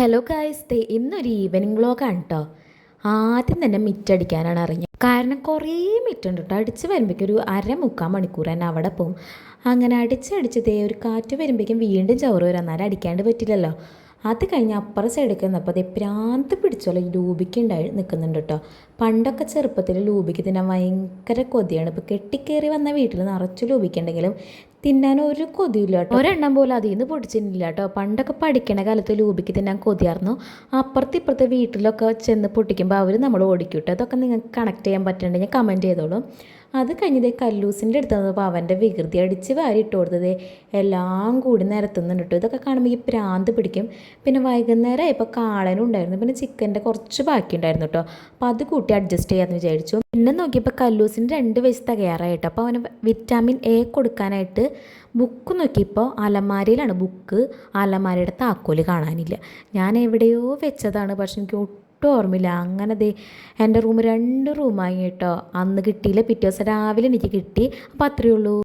Hello guys, ഇന്നൊരു evening വ്ളോഗാണ് കേട്ടോ. ആദ്യം തന്നെ മിറ്റടിക്കാനാണ് അറിഞ്ഞത്. കാരണം കുറേ മിറ്റുണ്ട് കേട്ടോ. അടിച്ച് വരുമ്പോഴേക്കും ഒരു മുക്കാൽ മണിക്കൂർ തന്നെ അവിടെ പോകും. അങ്ങനെ അടിച്ചടിച്ച് ഒരു കാറ്റ് വരുമ്പോഴേക്കും വീണ്ടും ചോറ് വരാം. എന്നാലും അടിക്കാണ്ട് പറ്റില്ലല്ലോ. അത് കഴിഞ്ഞ് അപ്പുറം സൈഡിലേക്ക് വന്നപ്പോൾ പ്രാന്ത് പിടിച്ചോളൂ ലൂബിക്ക് ഉണ്ടായി നിൽക്കുന്നുണ്ട് കേട്ടോ. പണ്ടൊക്കെ ചെറുപ്പത്തിൽ ലൂബിക്ക് തിന്നാൻ ഭയങ്കര കൊതിയാണ്. ഇപ്പോൾ കെട്ടിക്കയറി വന്ന വീട്ടിൽ നിറച്ച് ലൂബിക്കുണ്ടെങ്കിലും തിന്നാൻ ഒരു കൊതിയില്ല കേട്ടോ. ഒരെണ്ണം പോലും അതിൽ നിന്ന് പൊടിച്ചിട്ടില്ല കേട്ടോ. പണ്ടൊക്കെ പഠിക്കണ കാലത്ത് ലൂബിക്ക് തിന്നാൻ കൊതിയായിരുന്നു. ഇപ്പുറത്തെ വീട്ടിലൊക്കെ ചെന്ന് പൊട്ടിക്കുമ്പോൾ അവർ നമ്മൾ ഓടിക്കും കേട്ടോ. അതൊക്കെ നിങ്ങൾക്ക് കണക്ട് ചെയ്യാൻ പറ്റുന്നുണ്ടെങ്കിൽ കമൻറ്റ് ചെയ്തോളൂ. അത് കഴിഞ്ഞത് കല്ലൂസിൻ്റെ അടുത്ത് വന്നപ്പോൾ അവൻ്റെ വികൃതി അടിച്ച് വാരി ഇട്ട് കൊടുത്തത് എല്ലാം കൂടി നിരത്തുന്നുണ്ട് കേട്ടോ. ഇതൊക്കെ കാണുമ്പോൾ ഈ പ്രാന്ത് പിടിക്കും. പിന്നെ വൈകുന്നേരം ആയപ്പോൾ കാളനും ഉണ്ടായിരുന്നു. പിന്നെ ചിക്കൻ്റെ കുറച്ച് ബാക്കി ഉണ്ടായിരുന്നു കേട്ടോ. അപ്പോൾ അത് കൂട്ടി അഡ്ജസ്റ്റ് ചെയ്യാമെന്ന് വിചാരിച്ചു. പിന്നെ നോക്കിയപ്പോൾ കല്ലൂസിന് 2 വയസ്സ് തികയാറായിട്ട്. അപ്പോൾ അവന് വിറ്റാമിൻ എ കൊടുക്കാനായിട്ട് ബുക്ക് നോക്കിയപ്പോൾ അലമാരയിലാണ് ബുക്ക്. അലമാരയുടെ താക്കോല് കാണാനില്ല. ഞാൻ എവിടെയോ വെച്ചതാണ്, പക്ഷെ എനിക്ക് ഒട്ടും ഓർമ്മയില്ല. അങ്ങനെ എൻ്റെ റൂം 2 റൂമായി കേട്ടോ. അന്ന് കിട്ടിയില്ല, പിറ്റേ ദിവസം രാവിലെ എനിക്ക് കിട്ടി. അപ്പോൾ അത്രയേ ഉള്ളൂ.